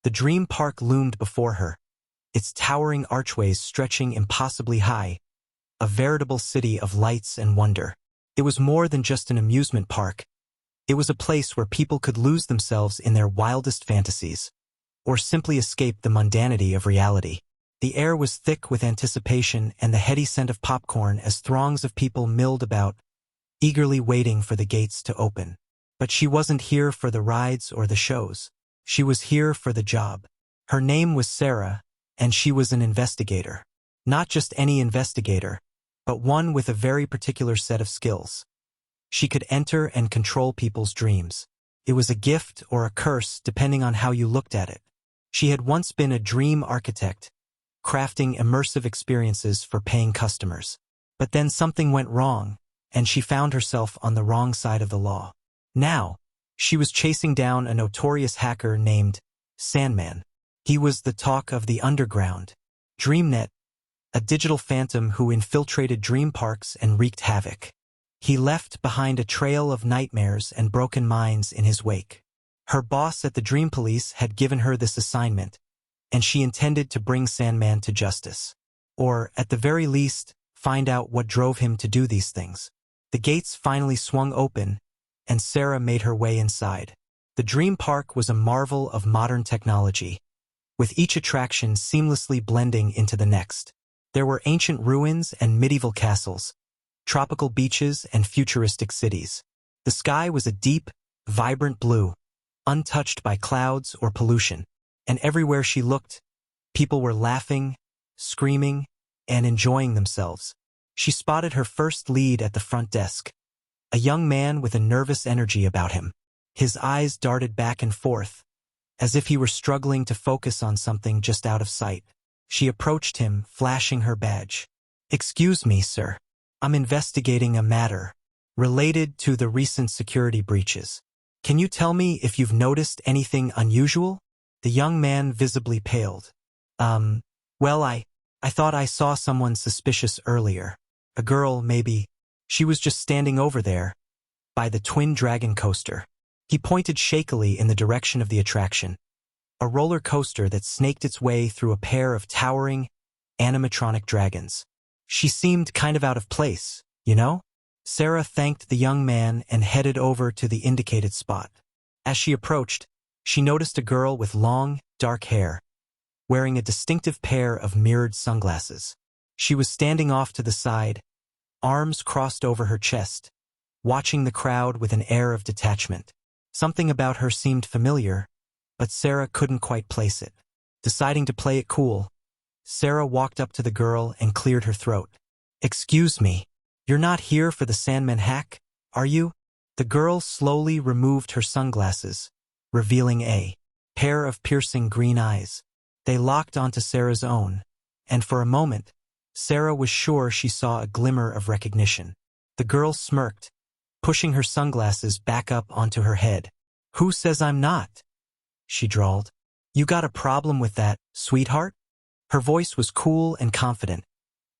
The dream park loomed before her, its towering archways stretching impossibly high, a veritable city of lights and wonder. It was more than just an amusement park. It was a place where people could lose themselves in their wildest fantasies, or simply escape the mundanity of reality. The air was thick with anticipation and the heady scent of popcorn as throngs of people milled about, eagerly waiting for the gates to open. But she wasn't here for the rides or the shows. She was here for the job. Her name was Sarah, and she was an investigator. Not just any investigator, but one with a very particular set of skills. She could enter and control people's dreams. It was a gift or a curse depending on how you looked at it. She had once been a dream architect, crafting immersive experiences for paying customers. But then something went wrong, and she found herself on the wrong side of the law. Now, she was chasing down a notorious hacker named Sandman. He was the talk of the underground. DreamNet, a digital phantom who infiltrated dream parks and wreaked havoc. He left behind a trail of nightmares and broken minds in his wake. Her boss at the Dream Police had given her this assignment, and she intended to bring Sandman to justice. Or, at the very least, find out what drove him to do these things. The gates finally swung open, and Sarah made her way inside. The Dream Park was a marvel of modern technology, with each attraction seamlessly blending into the next. There were ancient ruins and medieval castles, tropical beaches and futuristic cities. The sky was a deep, vibrant blue, untouched by clouds or pollution. And everywhere she looked, people were laughing, screaming, and enjoying themselves. She spotted her first lead at the front desk, a young man with a nervous energy about him. His eyes darted back and forth, as if he were struggling to focus on something just out of sight. She approached him, flashing her badge. "Excuse me, sir. I'm investigating a matter related to the recent security breaches. Can you tell me if you've noticed anything unusual?" The young man visibly paled. Well, I thought I saw someone suspicious earlier. A girl, maybe. She was just standing over there, by the Twin Dragon coaster." He pointed shakily in the direction of the attraction, a roller coaster that snaked its way through a pair of towering, animatronic dragons. "She seemed kind of out of place, you know?" Sarah thanked the young man and headed over to the indicated spot. As she approached, she noticed a girl with long, dark hair, wearing a distinctive pair of mirrored sunglasses. She was standing off to the side, arms crossed over her chest, watching the crowd with an air of detachment. Something about her seemed familiar, but Sarah couldn't quite place it. Deciding to play it cool, Sarah walked up to the girl and cleared her throat. "Excuse me, you're not here for the Sandman hack, are you?" The girl slowly removed her sunglasses, revealing a pair of piercing green eyes. They locked onto Sarah's own, and for a moment, Sarah was sure she saw a glimmer of recognition. The girl smirked, pushing her sunglasses back up onto her head. "Who says I'm not?" she drawled. "You got a problem with that, sweetheart?" Her voice was cool and confident,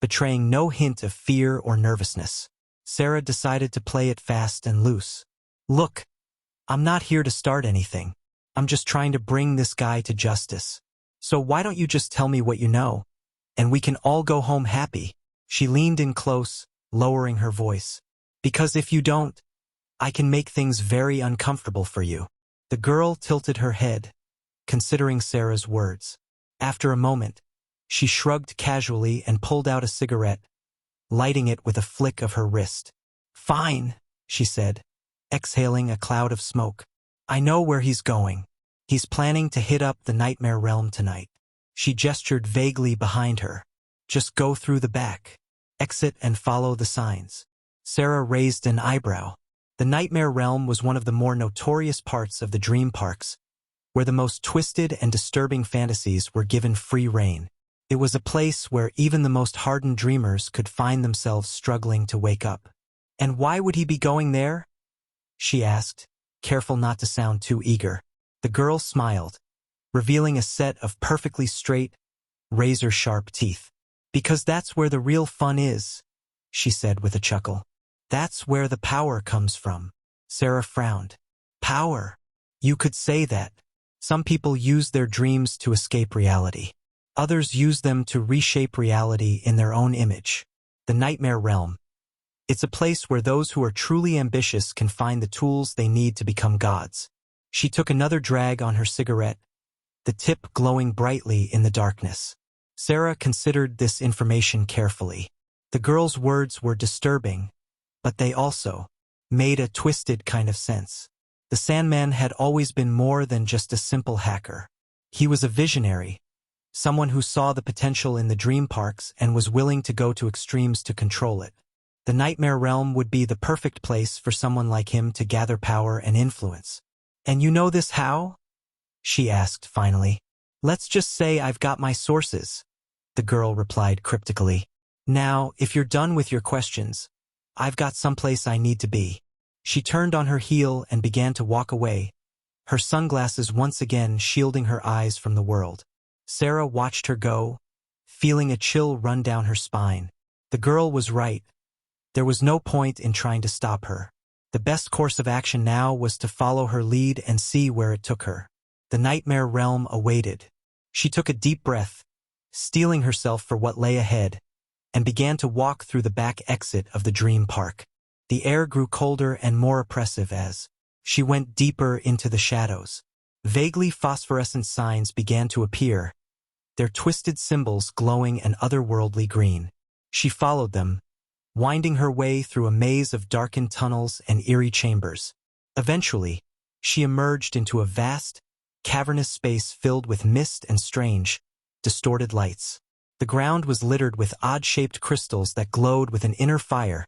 betraying no hint of fear or nervousness. Sarah decided to play it fast and loose. "Look, I'm not here to start anything. I'm just trying to bring this guy to justice. So why don't you just tell me what you know, and we can all go home happy?" She leaned in close, lowering her voice. "Because if you don't, I can make things very uncomfortable for you." The girl tilted her head, considering Sarah's words. After a moment, she shrugged casually and pulled out a cigarette, lighting it with a flick of her wrist. "Fine," she said, exhaling a cloud of smoke. "I know where he's going. He's planning to hit up the Nightmare Realm tonight." She gestured vaguely behind her. "Just go through the back. Exit and follow the signs." Sarah raised an eyebrow. The Nightmare Realm was one of the more notorious parts of the dream parks, where the most twisted and disturbing fantasies were given free rein. It was a place where even the most hardened dreamers could find themselves struggling to wake up. "And why would he be going there?" she asked, careful not to sound too eager. The girl smiled, revealing a set of perfectly straight, razor-sharp teeth. "Because that's where the real fun is," she said with a chuckle. "That's where the power comes from." Sarah frowned. "Power? You could say that." Some people use their dreams to escape reality. Others use them to reshape reality in their own image. The Nightmare Realm. It's a place where those who are truly ambitious can find the tools they need to become gods. She took another drag on her cigarette, the tip glowing brightly in the darkness. Sarah considered this information carefully. The girl's words were disturbing, but they also made a twisted kind of sense. The Sandman had always been more than just a simple hacker. He was a visionary, someone who saw the potential in the dream parks and was willing to go to extremes to control it. The Nightmare Realm would be the perfect place for someone like him to gather power and influence. "And you know this how?" she asked finally. "Let's just say I've got my sources," the girl replied cryptically. "Now, if you're done with your questions, I've got someplace I need to be." She turned on her heel and began to walk away, her sunglasses once again shielding her eyes from the world. Sarah watched her go, feeling a chill run down her spine. The girl was right. There was no point in trying to stop her. The best course of action now was to follow her lead and see where it took her. The Nightmare Realm awaited. She took a deep breath, steeling herself for what lay ahead, and began to walk through the back exit of the dream park. The air grew colder and more oppressive as she went deeper into the shadows. Vaguely phosphorescent signs began to appear, their twisted symbols glowing an otherworldly green. She followed them, winding her way through a maze of darkened tunnels and eerie chambers. Eventually, she emerged into a vast, cavernous space filled with mist and strange, distorted lights. The ground was littered with odd-shaped crystals that glowed with an inner fire,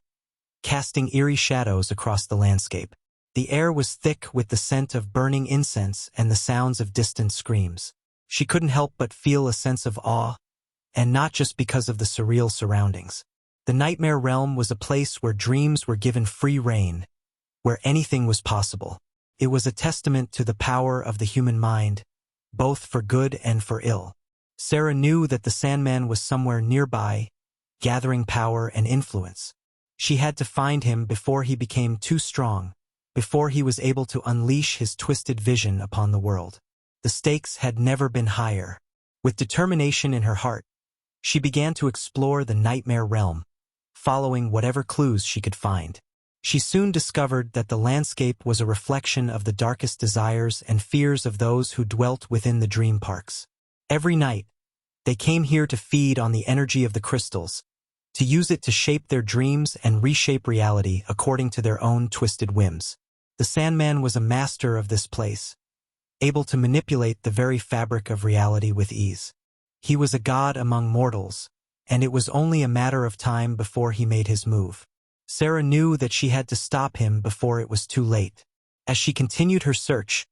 casting eerie shadows across the landscape. The air was thick with the scent of burning incense and the sounds of distant screams. She couldn't help but feel a sense of awe, and not just because of the surreal surroundings. The Nightmare Realm was a place where dreams were given free rein, where anything was possible. It was a testament to the power of the human mind, both for good and for ill. Sarah knew that the Sandman was somewhere nearby, gathering power and influence. She had to find him before he became too strong, before he was able to unleash his twisted vision upon the world. The stakes had never been higher. With determination in her heart, she began to explore the Nightmare Realm, following whatever clues she could find. She soon discovered that the landscape was a reflection of the darkest desires and fears of those who dwelt within the dream parks. Every night, they came here to feed on the energy of the crystals, to use it to shape their dreams and reshape reality according to their own twisted whims. The Sandman was a master of this place, able to manipulate the very fabric of reality with ease. He was a god among mortals, and it was only a matter of time before he made his move. Sarah knew that she had to stop him before it was too late. As she continued her search,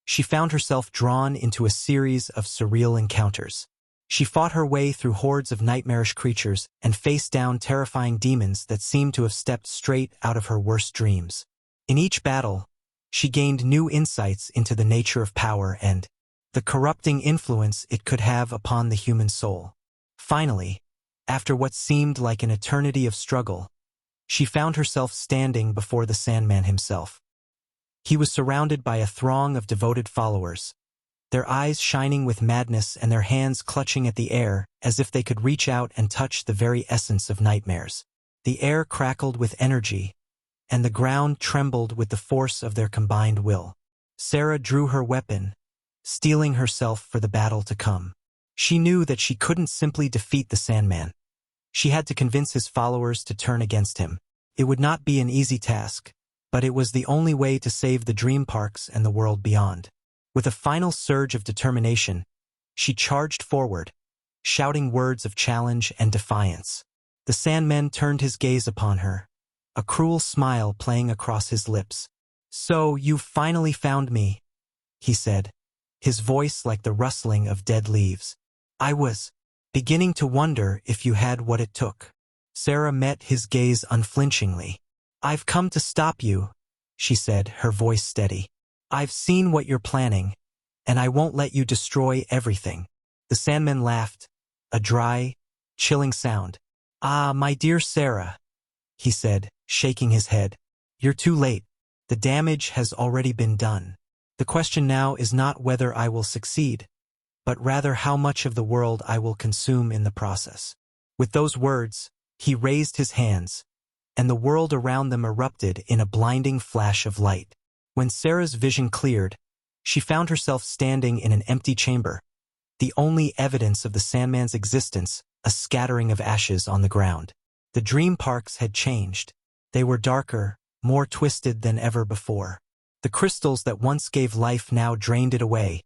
she found herself drawn into a series of surreal encounters. She fought her way through hordes of nightmarish creatures and faced down terrifying demons that seemed to have stepped straight out of her worst dreams. In each battle, she gained new insights into the nature of power and the corrupting influence it could have upon the human soul. Finally, after what seemed like an eternity of struggle, she found herself standing before the Sandman himself. He was surrounded by a throng of devoted followers, their eyes shining with madness and their hands clutching at the air as if they could reach out and touch the very essence of nightmares. The air crackled with energy, and the ground trembled with the force of their combined will. Sarah drew her weapon, steeling herself for the battle to come. She knew that she couldn't simply defeat the Sandman. She had to convince his followers to turn against him. It would not be an easy task, but it was the only way to save the dream parks and the world beyond. With a final surge of determination, she charged forward, shouting words of challenge and defiance. The Sandman turned his gaze upon her, a cruel smile playing across his lips. "So, you've finally found me," he said, his voice like the rustling of dead leaves. "I was beginning to wonder if you had what it took." Sarah met his gaze unflinchingly. "I've come to stop you," she said, her voice steady. "I've seen what you're planning, and I won't let you destroy everything." The Sandman laughed, a dry, chilling sound. "Ah, my dear Sarah," he said, shaking his head. "You're too late. The damage has already been done. The question now is not whether I will succeed, but rather how much of the world I will consume in the process." With those words, he raised his hands, and the world around them erupted in a blinding flash of light. When Sarah's vision cleared, she found herself standing in an empty chamber, the only evidence of the Sandman's existence a scattering of ashes on the ground. The dream parks had changed. They were darker, more twisted than ever before. The crystals that once gave life now drained it away,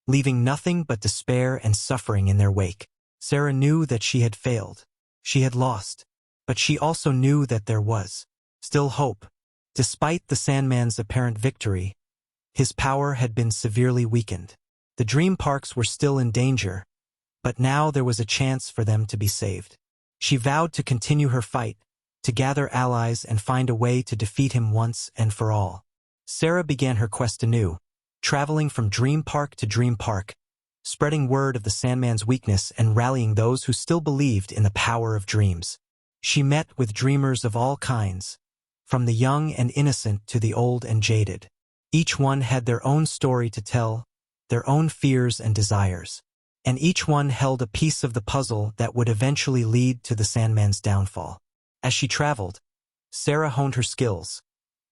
leaving nothing but despair and suffering in their wake. Sarah knew that she had failed. She had lost. But she also knew that there was still hope. Despite the Sandman's apparent victory, his power had been severely weakened. The dream parks were still in danger, but now there was a chance for them to be saved. She vowed to continue her fight, to gather allies and find a way to defeat him once and for all. Sarah began her quest anew, traveling from dream park to dream park, spreading word of the Sandman's weakness and rallying those who still believed in the power of dreams. She met with dreamers of all kinds, from the young and innocent to the old and jaded. Each one had their own story to tell, their own fears and desires, and each one held a piece of the puzzle that would eventually lead to the Sandman's downfall. As she traveled, Sarah honed her skills,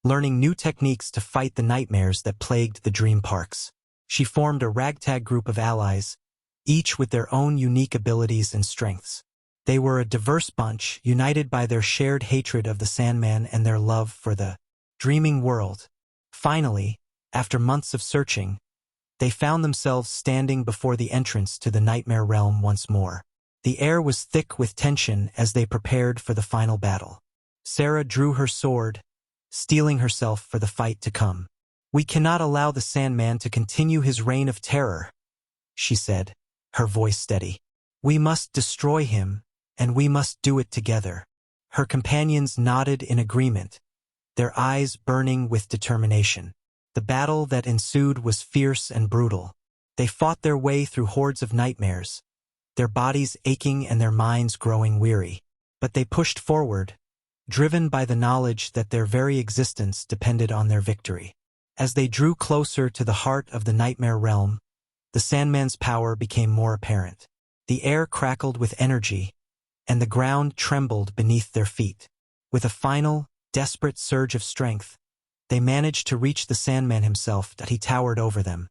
learning new techniques to fight the nightmares that plagued the dream parks. She formed a ragtag group of allies, each with their own unique abilities and strengths. They were a diverse bunch, united by their shared hatred of the Sandman and their love for the dreaming world. Finally, after months of searching, they found themselves standing before the entrance to the nightmare realm once more. The air was thick with tension as they prepared for the final battle. Sarah drew her sword, steeling herself for the fight to come. "We cannot allow the Sandman to continue his reign of terror," she said, her voice steady. "We must destroy him, and we must do it together." Her companions nodded in agreement, their eyes burning with determination. The battle that ensued was fierce and brutal. They fought their way through hordes of nightmares, their bodies aching and their minds growing weary. But they pushed forward, driven by the knowledge that their very existence depended on their victory. As they drew closer to the heart of the nightmare realm, the Sandman's power became more apparent. The air crackled with energy, and the ground trembled beneath their feet. With a final, desperate surge of strength, they managed to reach the Sandman himself as he towered over them.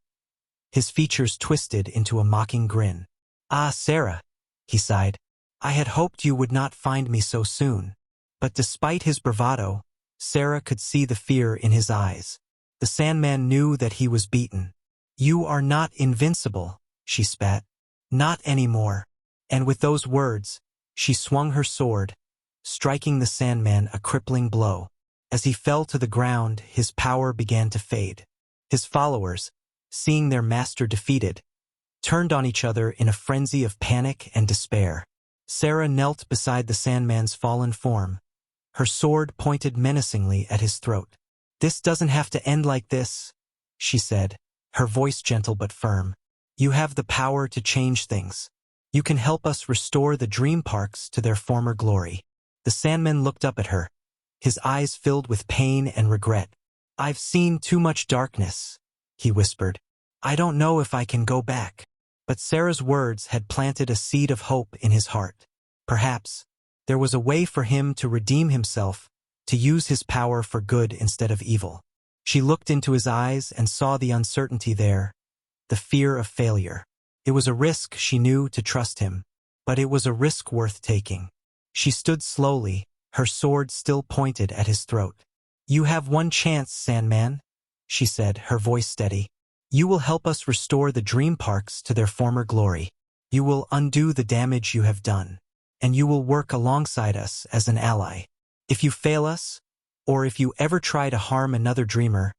His features twisted into a mocking grin. "Ah, Sarah," he sighed. "I had hoped you would not find me so soon." But despite his bravado, Sarah could see the fear in his eyes. The Sandman knew that he was beaten. "You are not invincible," she spat. "Not anymore." And with those words, she swung her sword, striking the Sandman a crippling blow. As he fell to the ground, his power began to fade. His followers, seeing their master defeated, turned on each other in a frenzy of panic and despair. Sarah knelt beside the Sandman's fallen form, her sword pointed menacingly at his throat. "This doesn't have to end like this," she said, her voice gentle but firm. "You have the power to change things. You can help us restore the dream parks to their former glory." The Sandman looked up at her, his eyes filled with pain and regret. "I've seen too much darkness," he whispered. "I don't know if I can go back." But Sarah's words had planted a seed of hope in his heart. Perhaps there was a way for him to redeem himself, to use his power for good instead of evil. She looked into his eyes and saw the uncertainty there, the fear of failure. It was a risk, she knew, to trust him, but it was a risk worth taking. She stood slowly, her sword still pointed at his throat. "You have one chance, Sandman," she said, her voice steady. "You will help us restore the dream parks to their former glory. You will undo the damage you have done, and you will work alongside us as an ally. If you fail us, or if you ever try to harm another dreamer,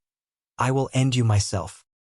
I will end you myself."